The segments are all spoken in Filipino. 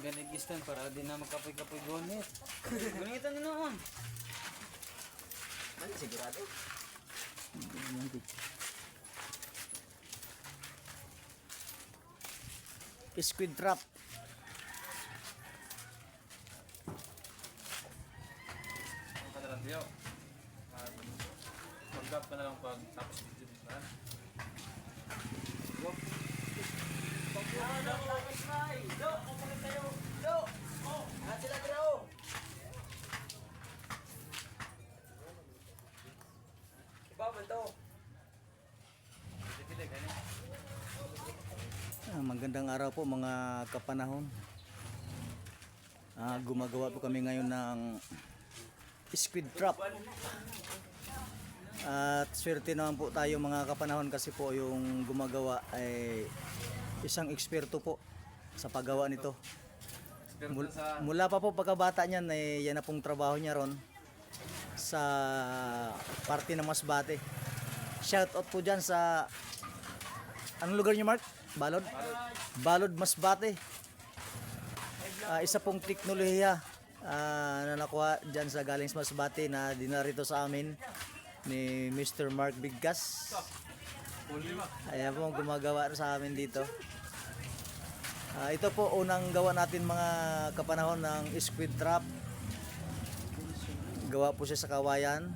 ganig istan para di na magkapoy-kapoy gonit. Gunitan na noon. Ano sigurado? Squid trap. Ang kadalang diyo. Pag-gap ka na lang pag tapos video dito na. Go. Magandang araw po mga kapanahon. Gumagawa po kami ngayon ng squid trap. At swerte naman po tayo mga kapanahon kasi po yung gumagawa ay isang eksperto po sa paggawa nito. Mula pa po pagkabata niyan ay yan na pong trabaho niya ron sa parte ng Masbate. Shout out po dyan sa anong lugar niyo, Mark? Balod? Balod Masbate. Isa pong teknolohiya na nakuha dyan sa galing sa Masbate na dinarito sa amin ni Mr. Mark Biggas. Ayan po gumagawa sa amin dito. Ito po unang gawa natin mga kapanahon ng squid trap. Gawa po siya sa kawayan.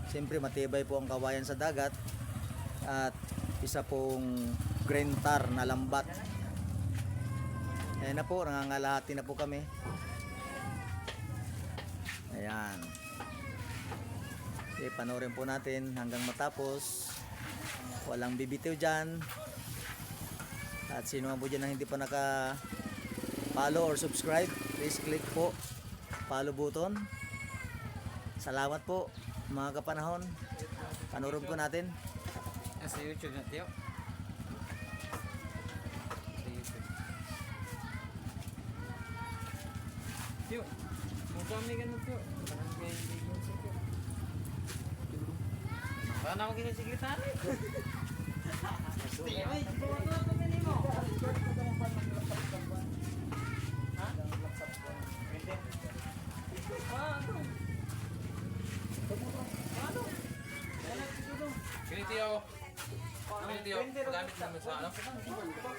Siyempre matibay po ang kawayan sa dagat. At isa pong green tar na lambat. Ayan na po, nangangalahati na po kami. Ayan. Okay, panoorin po natin hanggang matapos. Walang bibitiw dyan. At sino man po dyan na hindi pa naka-follow or subscribe, please click po follow button. Salamat po mga kapanahon. Panoorin po natin. Sa YouTube na tiyo. Sa YouTube. Tiyo. Kung kami ganun tiyo. Parang kayo hindi ko sa tiyo. Baka na ako ginasigritan eh. Tiyo eh. Bawa na kami ni mo. Ha? Pwede. Ano? Ano? Ganito yun. Ganito yun. Gamit namin sa ano?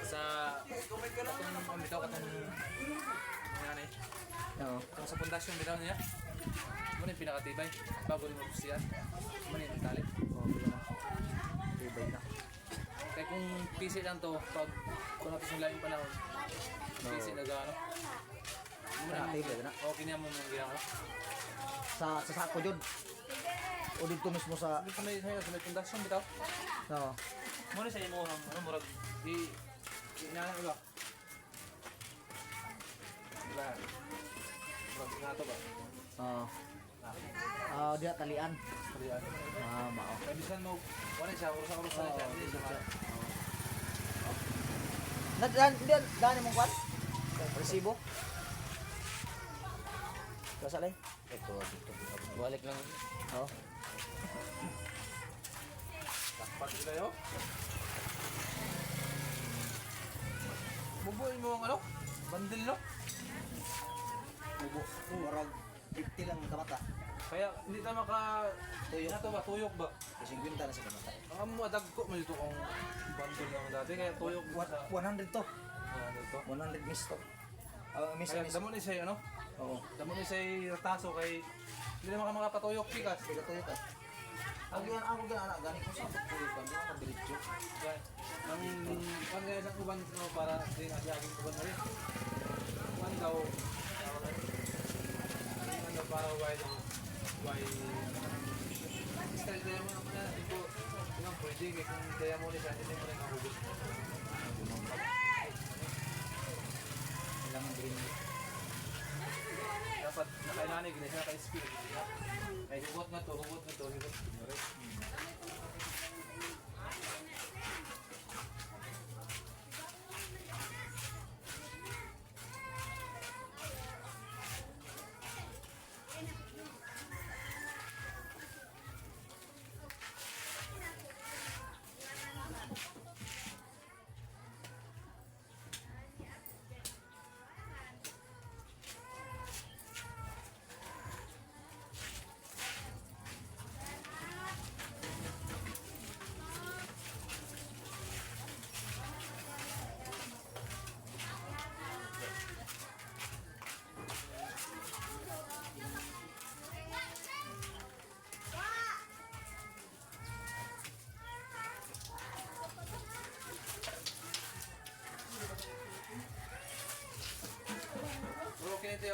Sa katong bitaw katong yan eh. Oo. Kung sa pundasyon bitaw niya. Muna yung pinakatibay. Bago rin magpusiyan. Muna yung tali. Tibay na. Kaya kung PC lang to, pag kung natin yung laing panahon, PC na gano. Tibay na. Okay niya mo mong ginagawa. Sa sako dyan. O dito mismo sa... Sa may pundasyon bitaw. Oo. Muna sa imo ano murag di inaanak ba? Diba? Murag nato ba? Oo. Diya talian. Kalian. Mao. Kaya bisan mo wala siya urusa-urusa na siya. Hindi siya kaya. Daan mong kwan? Resibo? Kasalay? Ito dito. Balik lang. Oo. Takpat sila yo. Bubuin mo ang ano? Bandil no? Bubo. Marag 50 lang kamata. Kaya hindi ta maka Tuyok. Ano to ba? Tuyok ba? Kasi 50 na sa kamata. Ang madag ko mo dito kung bandil lang dati kaya tuyok mo sa 100 to. ano to. 100 miss to. Miss Kaya miss. damo ni say ano? Oo. Damo ni say rataso kay hindi naman ka makapatuyok pikas. Tiga to yun. Ako yan anak gani ko sa pagpulo kan mga kabilityo. Kaya ang kanya sa uban no para din ang yaging uban na rin. Uban daw ano para why style tayo mo na ito yung pwede kung kaya mo ni sa hindi mo rin nahugot. Kailangan green. Dapat nakailangan gina siya naka-speed. Ay hugot na to, hugot.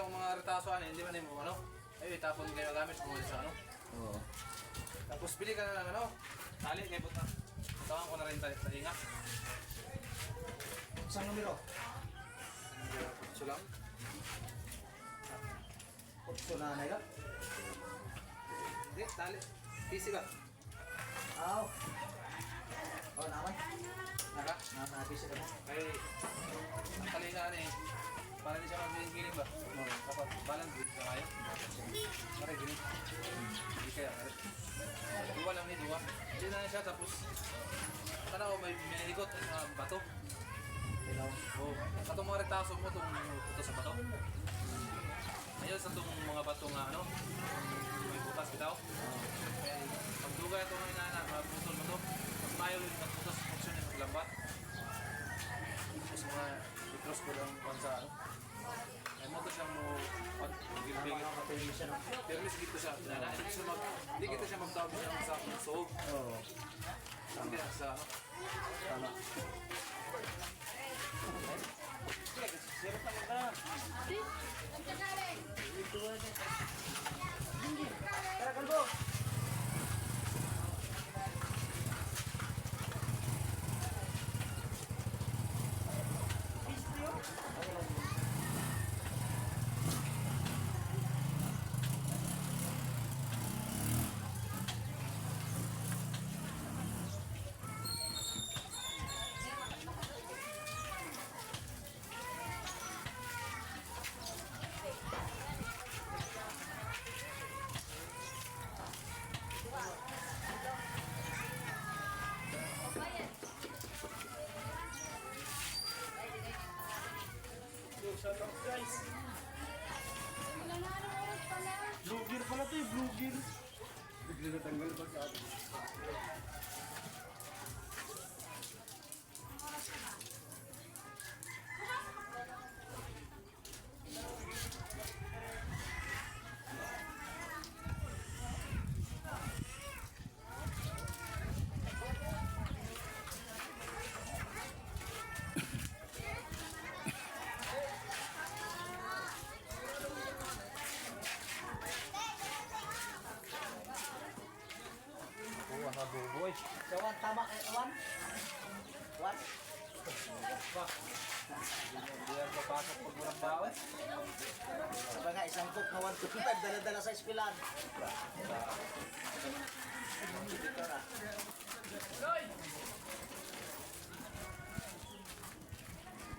yung mga retaso hindi man mo ano. Ay, tapon kayo gamit kung sa ano. Oo. Tapos pili ka na ng ano. Tali kay buta. Tawag ko na rin tayo sa inga. Isang numero. So lang. Opso na nila. Hindi, tali. PC ba? Aw. Oh, naman. Naka? Nakapisa ka mo. Ay, ang talingaan eh. Para di siya mag-giling ba? Dapat balance din ka kaya. Pare, giling. Hindi kaya. Duwa lang ni Duwa. Hindi na siya tapos. Tanaw, may minilikot sa bato. Ilaw. Oo. Katong mga retaso mo itong ito sa bato. Ayun sa itong mga bato nga ano. May butas bitaw. Kaya pagduga ito ng inaanak, maputol mo ito. Mas mayo yung magputas function yung maglambat. Tapos mga itros ko lang bansa ano. Ay mo ito siyang mo pag-gilbigit. Nakapili siya no. Pero mas dito siya. Hindi kita siya magtawag siya sa soog. Oo. Hindi na sa ano. Tama. Tara, kalbo. Vlogger pala to eh, vlogger. Bigla natanggal pa sa atin. Buboy. Kawan, tama. Kawan. Kawan. Hindi yan papasok pag walang bawas. Diba nga, isang cook na 125, dala-dala sa eskwelahan. Dito na.